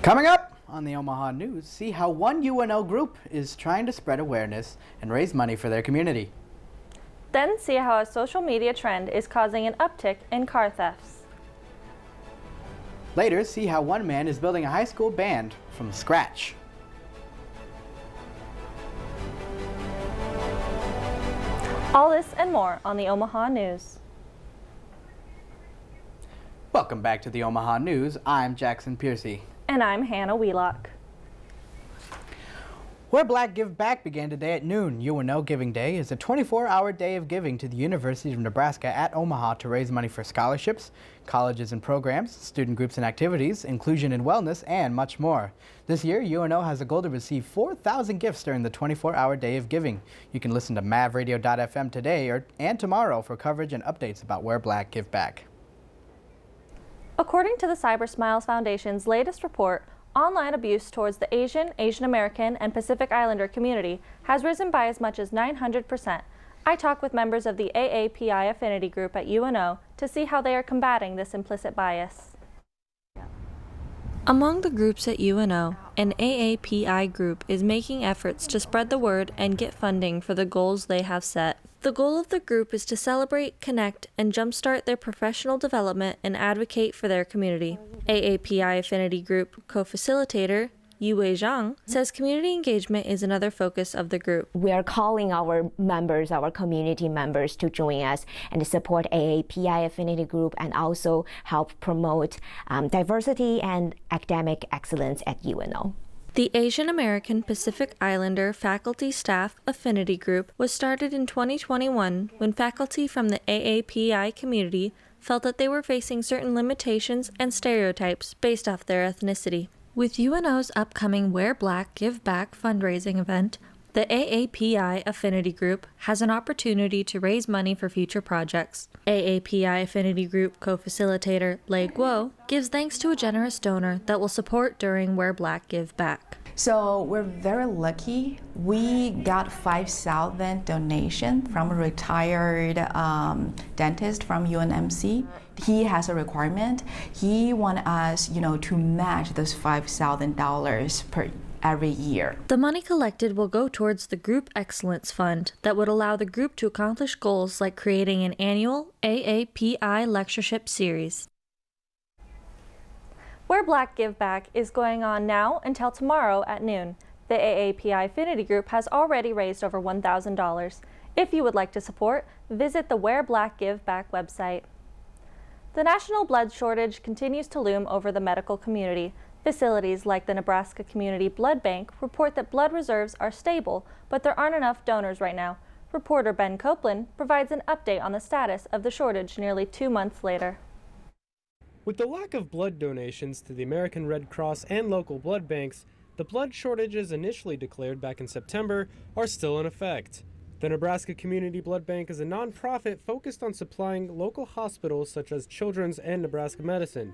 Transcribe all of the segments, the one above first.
Coming up on the Omaha News, see how one UNO group is trying to spread awareness and raise money for their community. Then see how a social media trend is causing an uptick in car thefts. Later, see how one man is building a high school band from scratch. All this and more on the Omaha News. Welcome back to the Omaha News. I'm Jackson Piercy. And I'm Hannah Wheelock. Wear Black Give Back began today at noon. UNO Giving Day is a 24-hour day of giving to the University of Nebraska at Omaha to raise money for scholarships, colleges and programs, student groups and activities, inclusion and wellness, and much more. This year, UNO has a goal to receive 4,000 gifts during the 24-hour day of giving. You can listen to mavradio.fm today and tomorrow for coverage and updates about Wear Black Give Back. According to the Cyber Smiles Foundation's latest report, online abuse towards the Asian, Asian American, and Pacific Islander community has risen by as much as 900%. I talked with members of the AAPI affinity group at UNO to see how they are combating this implicit bias. Among the groups at UNO, an AAPI group is making efforts to spread the word and get funding for the goals they have set. The goal of the group is to celebrate, connect, and jumpstart their professional development and advocate for their community. AAPI Affinity Group co-facilitator Yue Zhang says community engagement is another focus of the group. We are calling our members, our community members, to join us and support AAPI Affinity Group and also help promote diversity and academic excellence at UNO. The Asian American Pacific Islander Faculty Staff Affinity Group was started in 2021 when faculty from the AAPI community felt that they were facing certain limitations and stereotypes based off their ethnicity. With UNO's upcoming Wear Black Give Back fundraising event, the AAPI Affinity Group has an opportunity to raise money for future projects. AAPI Affinity Group co-facilitator Lei Guo gives thanks to a generous donor that will support during Wear Black Give Back. So we're very lucky. We got 5,000 donation from a retired dentist from UNMC. He has a requirement. He wants us, to match this $5,000 per every year. The money collected will go towards the Group Excellence Fund that would allow the group to accomplish goals like creating an annual AAPI lectureship series. Wear Black Give Back is going on now until tomorrow at noon. The AAPI Affinity Group has already raised over $1,000. If you would like to support, visit the Wear Black Give Back website. The national blood shortage continues to loom over the medical community. Facilities like the Nebraska Community Blood Bank report that blood reserves are stable, but there aren't enough donors right now. Reporter Ben Copeland provides an update on the status of the shortage nearly 2 months later. With the lack of blood donations to the American Red Cross and local blood banks, the blood shortages initially declared back in September are still in effect. The Nebraska Community Blood Bank is a nonprofit focused on supplying local hospitals such as Children's and Nebraska Medicine.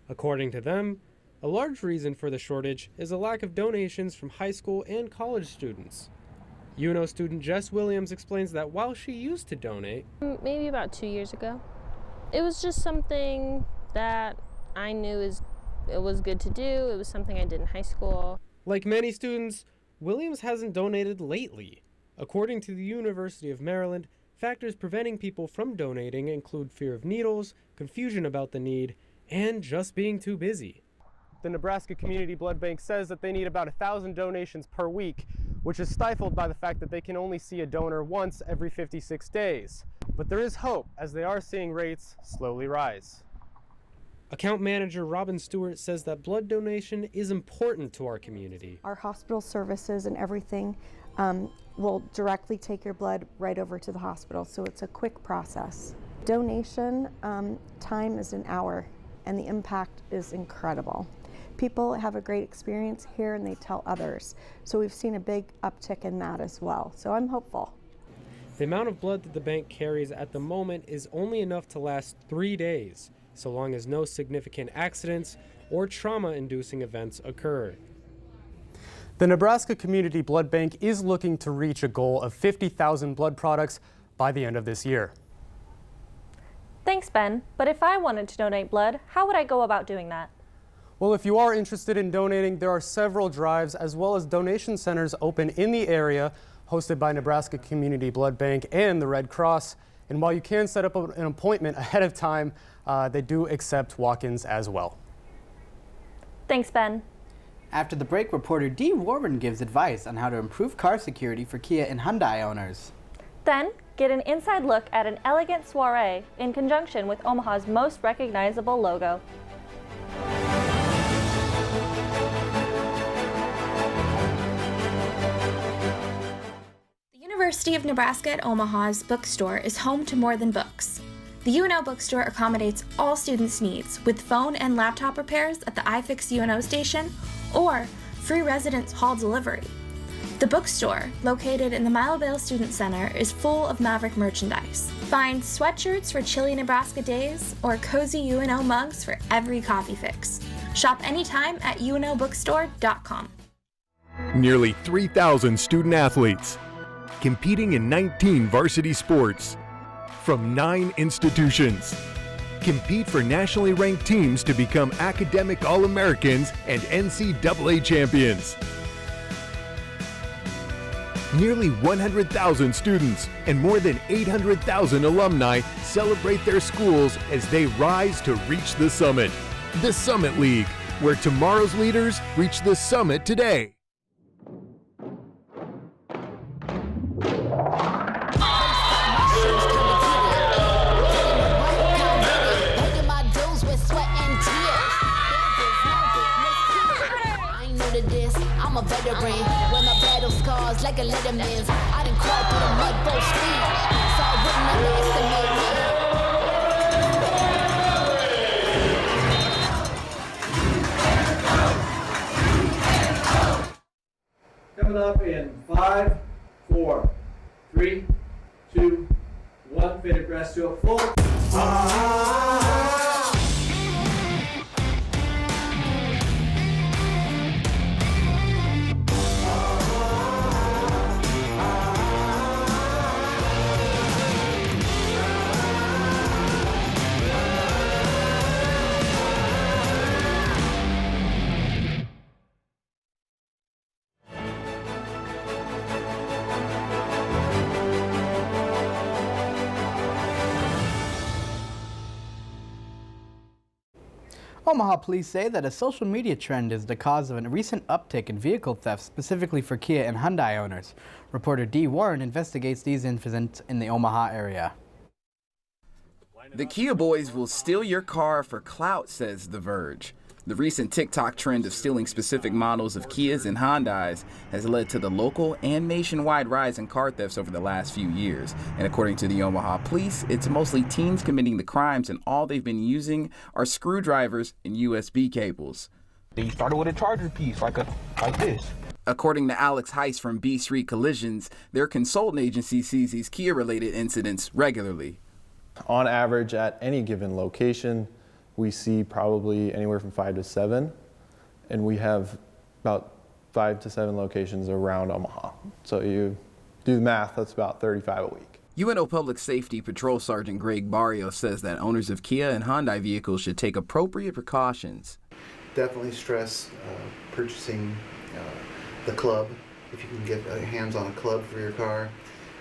According to them, a large reason for the shortage is a lack of donations from high school and college students. UNO student Jess Williams explains that while she used to donate, maybe about 2 years ago, it was just something that I knew it was good to do. It was something I did in high school. Like many students, Williams hasn't donated lately. According to the University of Maryland, factors preventing people from donating include fear of needles, confusion about the need, and just being too busy. The Nebraska Community Blood Bank says that they need about 1,000 donations per week, which is stifled by the fact that they can only see a donor once every 56 days. But there is hope, as they are seeing rates slowly rise. Account manager Robin Stewart says that blood donation is important to our community. Our hospital services and everything will directly take your blood right over to the hospital, so it's a quick process. Donation time is an hour, and the impact is incredible. People have a great experience here and they tell others. So we've seen a big uptick in that as well. So I'm hopeful. The amount of blood that the bank carries at the moment is only enough to last 3 days, so long as no significant accidents or trauma-inducing events occur. The Nebraska Community Blood Bank is looking to reach a goal of 50,000 blood products by the end of this year. Thanks, Ben. But if I wanted to donate blood, how would I go about doing that? Well, if you are interested in donating, there are several drives as well as donation centers open in the area, hosted by Nebraska Community Blood Bank and the Red Cross. And while you can set up an appointment ahead of time, they do accept walk-ins as well. Thanks, Ben. After the break, reporter Dee Warren gives advice on how to improve car security for Kia and Hyundai owners. Then, get an inside look at an elegant soiree in conjunction with Omaha's most recognizable logo. The University of Nebraska at Omaha's bookstore is home to more than books. The UNO bookstore accommodates all students' needs with phone and laptop repairs at the iFix UNO station or free residence hall delivery. The bookstore, located in the Milevale Student Center, is full of Maverick merchandise. Find sweatshirts for chilly Nebraska days or cozy UNO mugs for every coffee fix. Shop anytime at unobookstore.com. Nearly 3,000 student athletes competing in 19 varsity sports from 9 institutions. Compete for nationally ranked teams to become academic All-Americans and NCAA champions. Nearly 100,000 students and more than 800,000 alumni celebrate their schools as they rise to reach the summit. The Summit League, where tomorrow's leaders reach the summit today. I'm a veteran with my battle scars like a letterman's. I done crawled through the mud full speed, so I Coming wouldn't underestimate me. up in 5, 4, 3, 2, 1. Faded press to a full. Omaha police say that a social media trend is the cause of a recent uptick in vehicle theft, specifically for Kia and Hyundai owners. Reporter Dee Warren investigates these incidents in the Omaha area. The Kia boys will steal your car for clout, says The Verge. The recent TikTok trend of stealing specific models of Kias and Hyundais has led to the local and nationwide rise in car thefts over the last few years. And according to the Omaha police, it's mostly teens committing the crimes, and all they've been using are screwdrivers and USB cables. They started with a charger piece like this. According to Alex Heiss from B Street Collisions, their consultant agency sees these Kia-related incidents regularly. On average, at any given location, we see probably anywhere from 5 to 7, and we have about 5 to 7 locations around Omaha. So you do the math, that's about 35 a week. UNO Public Safety Patrol Sergeant Greg Barrios says that owners of Kia and Hyundai vehicles should take appropriate precautions. Definitely stress purchasing the club, if you can get hands on a club for your car.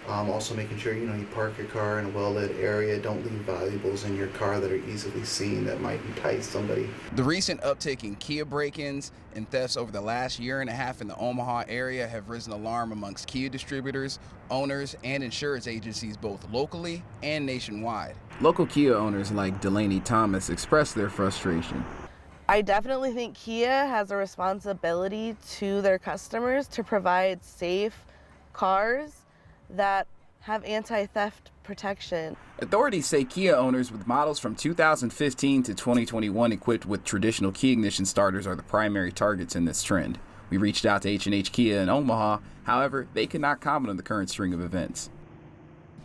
Also making sure you park your car in a well-lit area. Don't leave valuables in your car that are easily seen that might entice somebody. The recent uptick in Kia break-ins and thefts over the last year and a half in the Omaha area have risen alarm amongst Kia distributors, owners, and insurance agencies both locally and nationwide. Local Kia owners like Delaney Thomas expressed their frustration. I definitely think Kia has a responsibility to their customers to provide safe cars that have anti-theft protection. Authorities say Kia owners with models from 2015 to 2021 equipped with traditional key ignition starters are the primary targets in this trend. We reached out to H&H Kia in Omaha. However, they could not comment on the current string of events.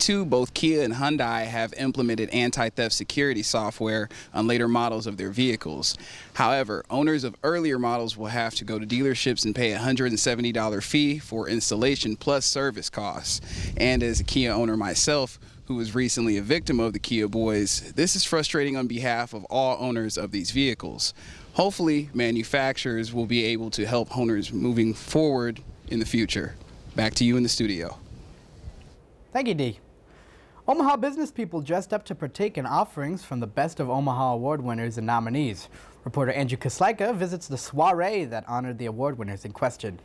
Both Kia and Hyundai have implemented anti-theft security software on later models of their vehicles. However, owners of earlier models will have to go to dealerships and pay a $170 fee for installation plus service costs. And as a Kia owner myself, who was recently a victim of the Kia Boys, this is frustrating on behalf of all owners of these vehicles. Hopefully, manufacturers will be able to help owners moving forward in the future. Back to you in the studio. Thank you, Dee. Omaha business people dressed up to partake in offerings from the Best of Omaha award winners and nominees. Reporter Andrew Kaslaika visits the soiree that honored the award winners in question.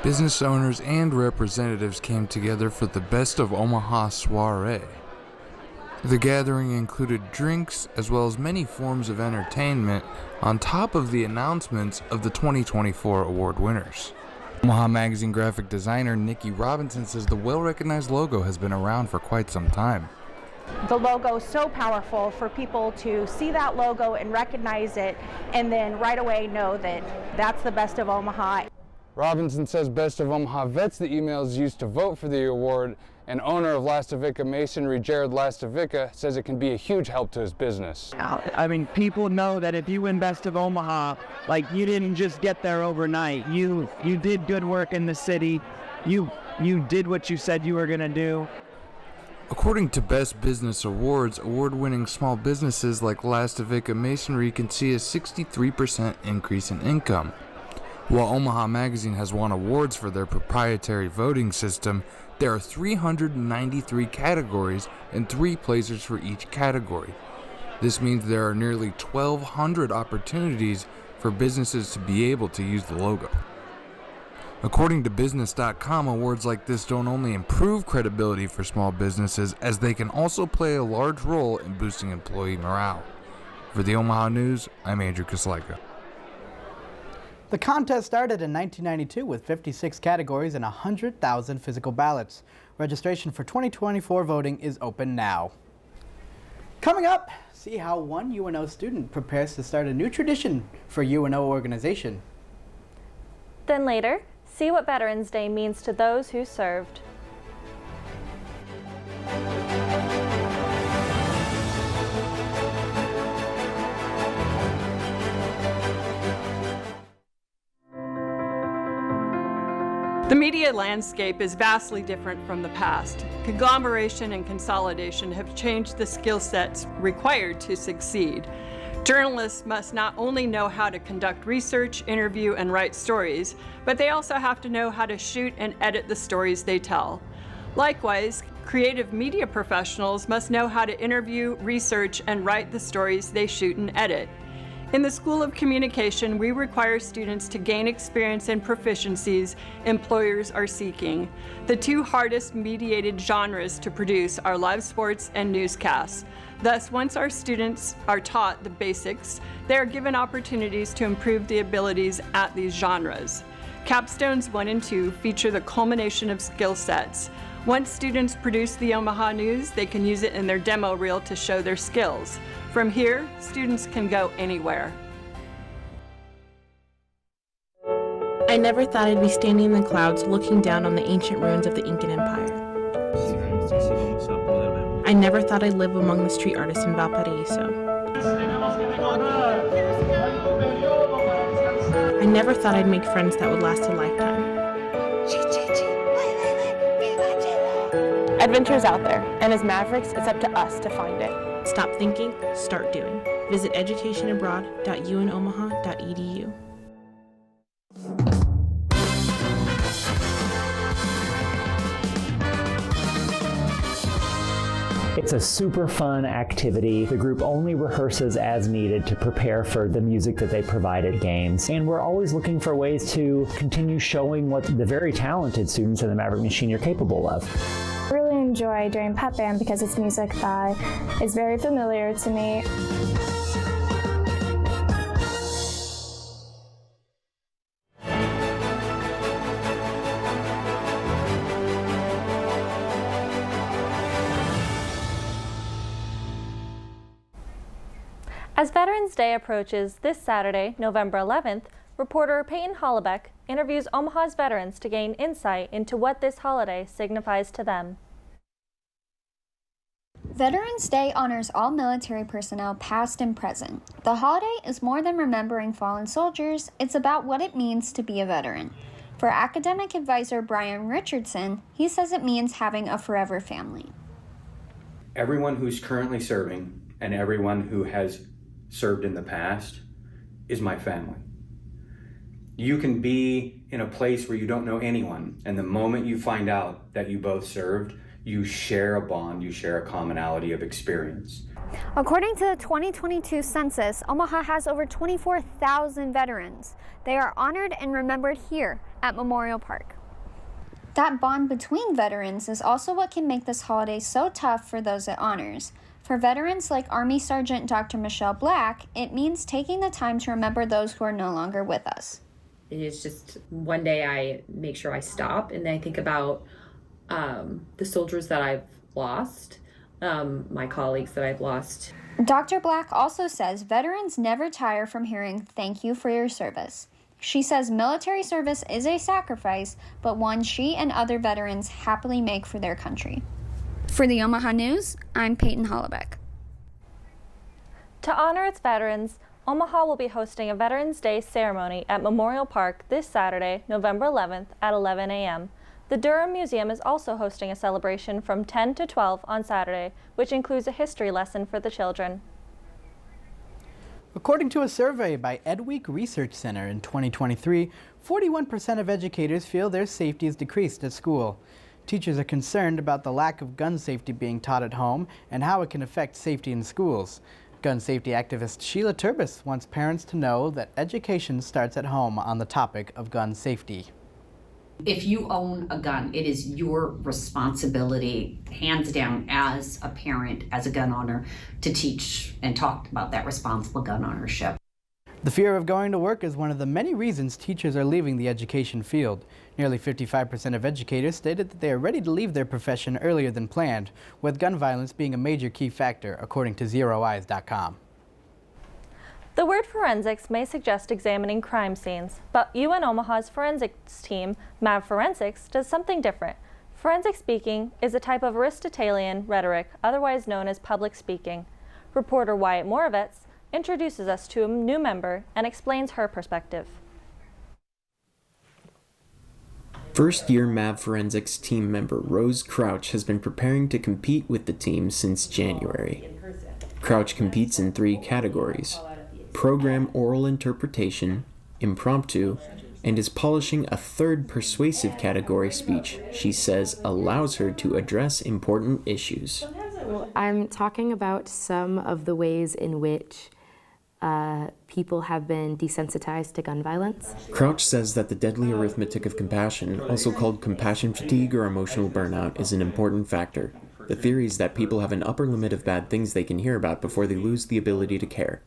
Business owners and representatives came together for the Best of Omaha soiree. The gathering included drinks as well as many forms of entertainment on top of the announcements of the 2024 award winners. Omaha Magazine graphic designer Nikki Robinson says the well-recognized logo has been around for quite some time. The logo is so powerful for people to see that logo and recognize it and then right away know that that's the Best of Omaha. Robinson says Best of Omaha vets the emails used to vote for the award, and owner of Lastovica Masonry, Jared Lastovica, says it can be a huge help to his business. I mean, people know that if you win Best of Omaha, like, you didn't just get there overnight. You did good work in the city. You did what you said you were going to do. According to Best Business Awards, award-winning small businesses like Lastovica Masonry can see a 63% increase in income. While Omaha Magazine has won awards for their proprietary voting system, there are 393 categories and 3 places for each category. This means there are nearly 1,200 opportunities for businesses to be able to use the logo. According to Business.com, awards like this don't only improve credibility for small businesses, as they can also play a large role in boosting employee morale. For the Omaha News, I'm Andrew Kaslaika. The contest started in 1992 with 56 categories and 100,000 physical ballots. Registration for 2024 voting is open now. Coming up, see how one UNO student prepares to start a new tradition for UNO organization. Then later, see what Veterans Day means to those who served. The media landscape is vastly different from the past. Conglomeration and consolidation have changed the skill sets required to succeed. Journalists must not only know how to conduct research, interview, and write stories, but they also have to know how to shoot and edit the stories they tell. Likewise, creative media professionals must know how to interview, research, and write the stories they shoot and edit. In the School of Communication, we require students to gain experience and proficiencies employers are seeking. The 2 hardest mediated genres to produce are live sports and newscasts. Thus, once our students are taught the basics, they are given opportunities to improve the abilities at these genres. Capstones 1 and 2 feature the culmination of skill sets. Once students produce the Omaha News, they can use it in their demo reel to show their skills. From here, students can go anywhere. I never thought I'd be standing in the clouds looking down on the ancient ruins of the Incan Empire. I never thought I'd live among the street artists in Valparaiso. I never thought I'd make friends that would last a lifetime. Adventure's out there, and as Mavericks, it's up to us to find it. Stop thinking, start doing. Visit educationabroad.unomaha.edu. It's a super fun activity. The group only rehearses as needed to prepare for the music that they provide at games. And we're always looking for ways to continue showing what the very talented students in the Maverick Machine are capable of. I really enjoy doing pep band because it's music that is very familiar to me. As Veterans Day approaches this Saturday, November 11th, reporter Peyton Hollebeck interviews Omaha's veterans to gain insight into what this holiday signifies to them. Veterans Day honors all military personnel past and present. The holiday is more than remembering fallen soldiers, it's about what it means to be a veteran. For academic advisor Brian Richardson, he says it means having a forever family. Everyone who's currently serving and everyone who has served in the past is my family. You can be in a place where you don't know anyone, and the moment you find out that you both served, you share a bond, you share a commonality of experience. According to the 2022 census, Omaha has over 24,000 veterans. They are honored and remembered here at Memorial Park. That bond between veterans is also what can make this holiday so tough for those it honors. For veterans like Army Sergeant Dr. Michelle Black, it means taking the time to remember those who are no longer with us. It is just one day I make sure I stop and I think about the soldiers that I've lost, my colleagues that I've lost. Dr. Black also says veterans never tire from hearing "thank you for your service." She says military service is a sacrifice, but one she and other veterans happily make for their country. For the Omaha News, I'm Peyton Hollebeck. To honor its veterans, Omaha will be hosting a Veterans Day ceremony at Memorial Park this Saturday, November 11th at 11 a.m. The Durham Museum is also hosting a celebration from 10 to 12 on Saturday, which includes a history lesson for the children. According to a survey by EdWeek Research Center in 2023, 41% of educators feel their safety is decreased at school. Teachers are concerned about the lack of gun safety being taught at home and how it can affect safety in schools. Gun safety activist Sheila Turbis wants parents to know that education starts at home on the topic of gun safety. If you own a gun, it is your responsibility, hands down, as a parent, as a gun owner, to teach and talk about that responsible gun ownership. The fear of going to work is one of the many reasons teachers are leaving the education field. Nearly 55% of educators stated that they are ready to leave their profession earlier than planned, with gun violence being a major key factor, according to ZeroEyes.com. The word forensics may suggest examining crime scenes, but UN Omaha's forensics team, MAV Forensics, does something different. Forensic speaking is a type of Aristotelian rhetoric, otherwise known as public speaking. Reporter Wyatt Moravets introduces us to a new member and explains her perspective. First-year MAV Forensics team member Rose Crouch has been preparing to compete with the team since January. Crouch competes in 3 categories: program oral interpretation, impromptu, and is polishing a 3rd persuasive category speech she says allows her to address important issues. I'm talking about some of the ways in which people have been desensitized to gun violence. Crouch says that the deadly arithmetic of compassion, also called compassion fatigue or emotional burnout, is an important factor. The theory is that people have an upper limit of bad things they can hear about before they lose the ability to care.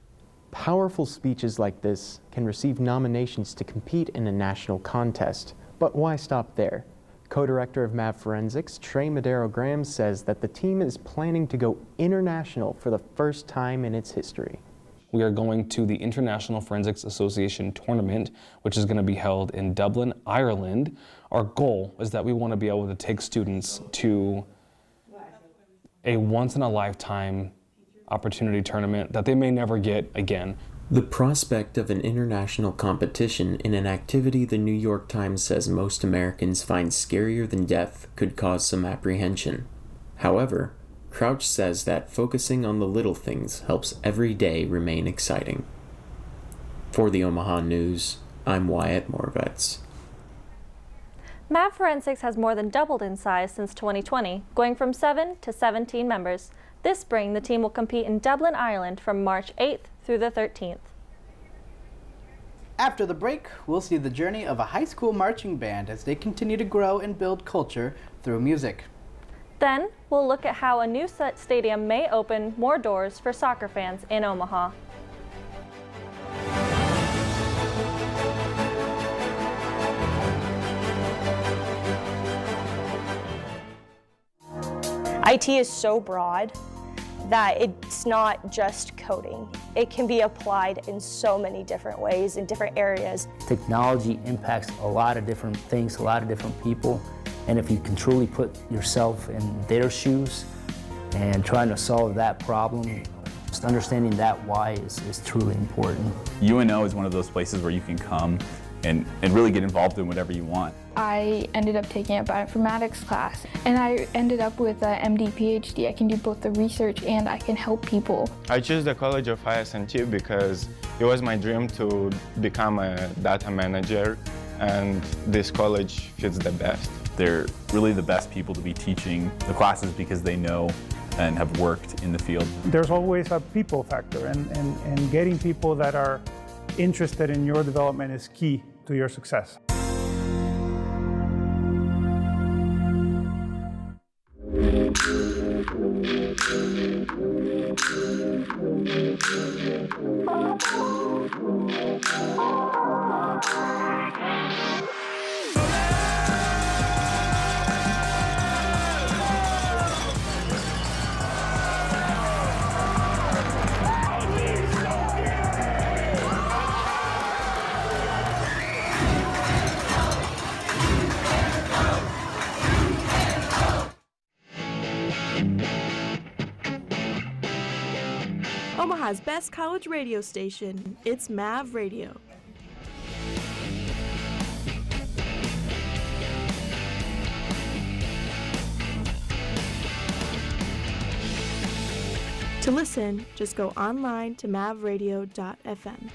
Powerful speeches like this can receive nominations to compete in a national contest. But why stop there? Co-director of MAV Forensics, Trey Madero-Graham, says that the team is planning to go international for the first time in its history. We are going to the International Forensics Association tournament, which is going to be held in Dublin, Ireland. Our goal is that we want to be able to take students to a once-in-a-lifetime opportunity tournament that they may never get again. The prospect of an international competition in an activity the New York Times says most Americans find scarier than death could cause some apprehension. However, Crouch says that focusing on the little things helps every day remain exciting. For the Omaha News, I'm Wyatt Moravets. MAV Forensics has more than doubled in size since 2020, going from 7 to 17 members. This spring, the team will compete in Dublin, Ireland from March 8th through the 13th. After the break, we'll see the journey of a high school marching band as they continue to grow and build culture through music. Then, we'll look at how a new stadium may open more doors for soccer fans in Omaha. IT is so broad that it's not just coding. It can be applied in so many different ways in different areas. Technology impacts a lot of different things, a lot of different people, and if you can truly put yourself in their shoes and trying to solve that problem, just understanding that why is truly important. UNO is one of those places where you can come and really get involved in whatever you want. I ended up taking a bioinformatics class, and I ended up with an MD PhD. I can do both the research and I can help people. I chose the College of IS&T because it was my dream to become a data manager, and this college fits the best. They're really the best people to be teaching the classes because they know and have worked in the field. There's always a people factor, and getting people that are interested in your development is key to your success. Omaha's best college radio station. It's MAV Radio. To listen, just go online to mavradio.fm.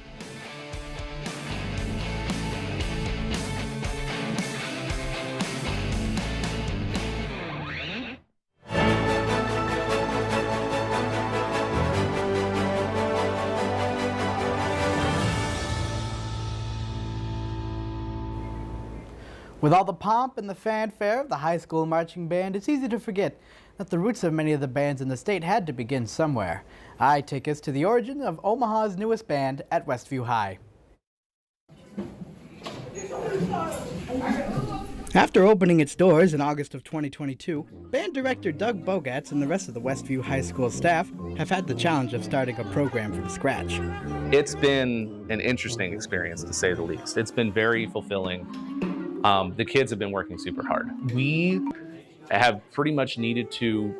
With all the pomp and the fanfare of the high school marching band, it's easy to forget that the roots of many of the bands in the state had to begin somewhere. I take us to the origin of Omaha's newest band at Westview High. After opening its doors in August of 2022, band director Doug Bogatz and the rest of the Westview High School staff have had the challenge of starting a program from scratch. It's been an interesting experience, to say the least. It's been very fulfilling. The kids have been working super hard. We have pretty much needed to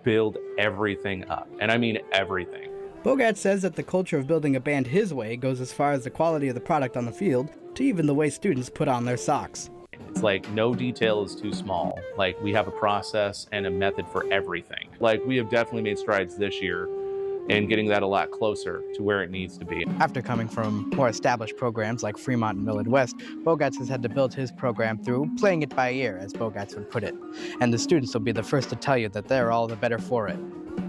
build everything up, and I mean everything. Bogatz says that the culture of building a band his way goes as far as the quality of the product on the field to even the way students put on their socks. It's like no detail is too small. Like, we have a process and a method for everything. Like, we have definitely made strides this year and getting that a lot closer to where it needs to be. After coming from more established programs like Fremont and Millard West, Bogatz has had to build his program through playing it by ear, as Bogatz would put it. And the students will be the first to tell you that they're all the better for it.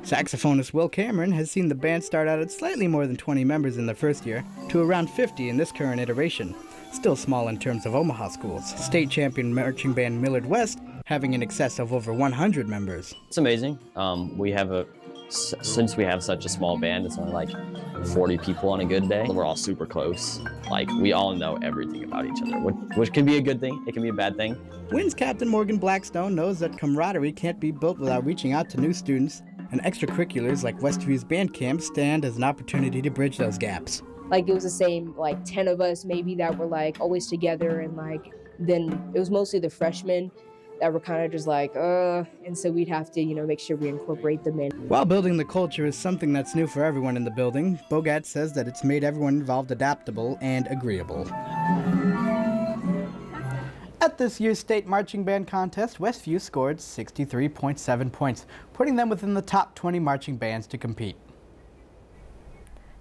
Saxophonist Will Cameron has seen the band start out at slightly more than 20 members in the first year to around 50 in this current iteration. Still small in terms of Omaha schools. State champion marching band Millard West having in excess of over 100 members. It's amazing. Since we have such a small band, it's only like 40 people on a good day. We're all super close. Like, we all know everything about each other, which can be a good thing. It can be a bad thing. Wins captain Morgan Blackstone knows that camaraderie can't be built without reaching out to new students, and extracurriculars like Westview's band camp stand as an opportunity to bridge those gaps. Like, it was the same, like 10 of us maybe that were like always together, and like then it was mostly the freshmen that were kind of just like, and so we'd have to, make sure we incorporate them in. While building the culture is something that's new for everyone in the building, Bogatz says that it's made everyone involved adaptable and agreeable. At this year's state marching band contest, Westview scored 63.7 points, putting them within the top 20 marching bands to compete.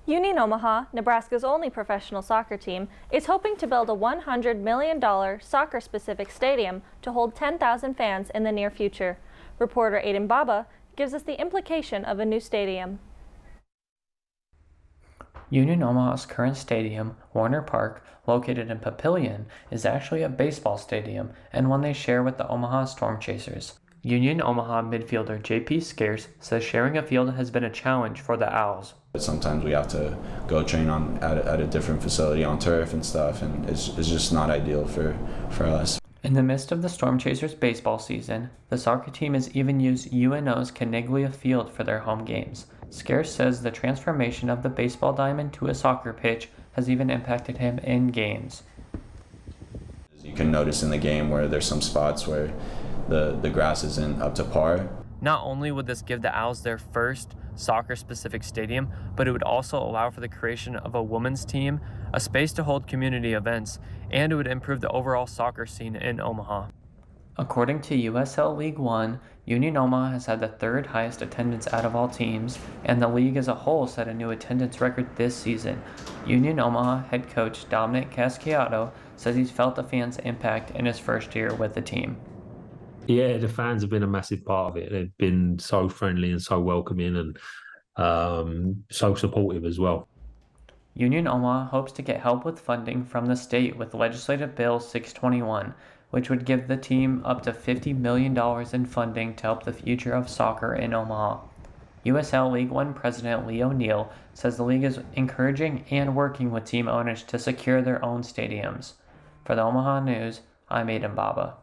Union Omaha, Nebraska's only professional soccer team, is hoping to build a $100 million soccer-specific stadium to hold 10,000 fans in the near future. Reporter Aiden Baba gives us the implication of a new stadium. Union Omaha's current stadium, Warner Park, located in Papillion, is actually a baseball stadium and one they share with the Omaha Storm Chasers. Union Omaha midfielder J.P. Scarce says sharing a field has been a challenge for the Owls. Sometimes we have to go train at a different facility on turf and stuff, and it's just not ideal for us. In the midst of the Storm Chasers baseball season, the soccer team has even used UNO's Caniglia Field for their home games. Scarce says the transformation of the baseball diamond to a soccer pitch has even impacted him in games. You can notice in the game where there's some spots where the grass isn't up to par. Not only would this give the Owls their first soccer-specific stadium, but it would also allow for the creation of a women's team, a space to hold community events, and it would improve the overall soccer scene in Omaha. According to USL League One, Union Omaha has had the third highest attendance out of all teams, and the league as a whole set a new attendance record this season. Union Omaha head coach Dominic Casciato says he's felt the fans' impact in his first year with the team. Yeah, the fans have been a massive part of it. They've been so friendly and so welcoming and so supportive as well. Union Omaha hopes to get help with funding from the state with Legislative Bill 621, which would give the team up to $50 million in funding to help the future of soccer in Omaha. USL League One President Lee O'Neill says the league is encouraging and working with team owners to secure their own stadiums. For the Omaha News, I'm Aiden Baba.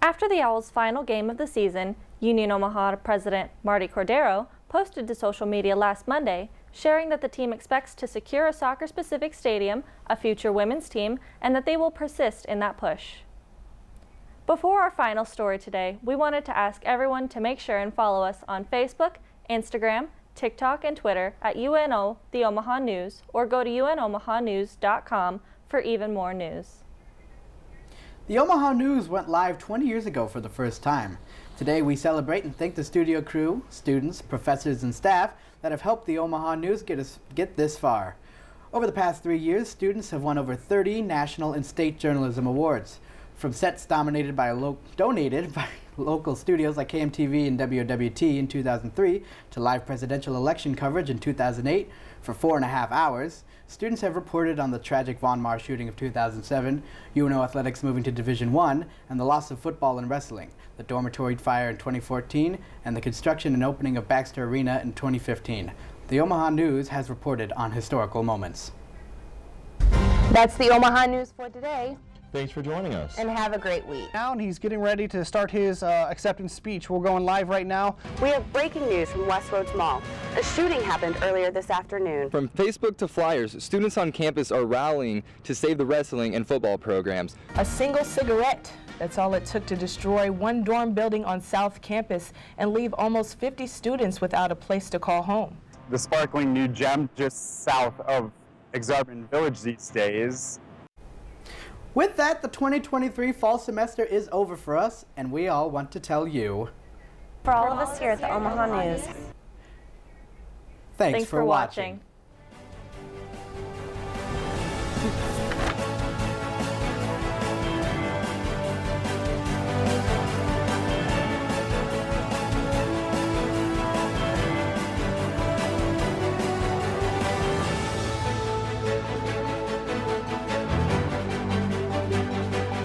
After the Owls' final game of the season, Union Omaha President Marty Cordero posted to social media last Monday, sharing that the team expects to secure a soccer-specific stadium, a future women's team, and that they will persist in that push. Before our final story today, we wanted to ask everyone to make sure and follow us on Facebook, Instagram, TikTok, and Twitter at UNO The Omaha News, or go to unomahanews.com for even more news. The Omaha News went live 20 years ago for the first time. Today we celebrate and thank the studio crew, students, professors, and staff that have helped the Omaha News get this far. Over the past 3 years, students have won over 30 national and state journalism awards. From sets donated by local studios like KMTV and WWT in 2003 to live presidential election coverage in 2008 for 4.5 hours, students have reported on the tragic Von Mar shooting of 2007, UNO athletics moving to Division I, and the loss of football and wrestling, the dormitory fire in 2014, and the construction and opening of Baxter Arena in 2015. The Omaha News has reported on historical moments. That's the Omaha News for today. Thanks for joining us. And have a great week. Now he's getting ready to start his acceptance speech. We're going live right now. We have breaking news from Westroads Mall. A shooting happened earlier this afternoon. From Facebook to flyers, students on campus are rallying to save the wrestling and football programs. A single cigarette. That's all it took to destroy one dorm building on South Campus and leave almost 50 students without a place to call home. The sparkling new gem just south of Exarban Village these days. With that, the 2023 fall semester is over for us, and we all want to tell you. For all of us here at the Omaha News. Thanks for watching.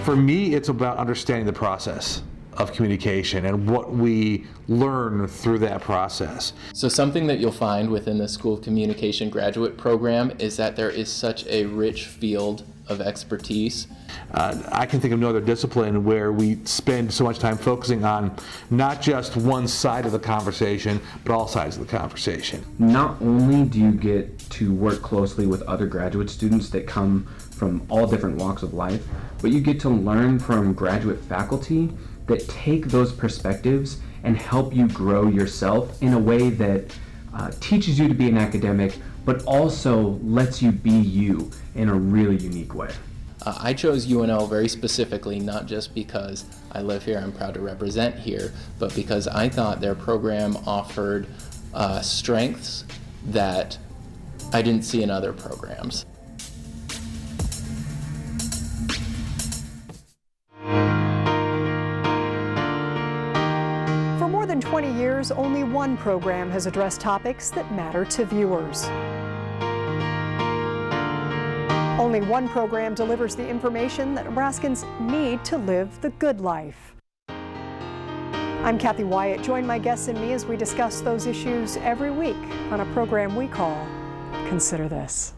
For me, it's about understanding the process of communication and what we learn through that process. So something that you'll find within the School of Communication graduate program is that there is such a rich field of expertise. I can think of no other discipline where we spend so much time focusing on not just one side of the conversation, but all sides of the conversation. Not only do you get to work closely with other graduate students that come from all different walks of life, but you get to learn from graduate faculty that take those perspectives and help you grow yourself in a way that teaches you to be an academic, but also lets you be you in a really unique way. I chose UNL very specifically, not just because I live here, I'm proud to represent here, but because I thought their program offered strengths that I didn't see in other programs. For more than 20 years, only one program has addressed topics that matter to viewers. Only one program delivers the information that Nebraskans need to live the good life. I'm Kathy Wyatt. Join my guests and me as we discuss those issues every week on a program we call Consider This.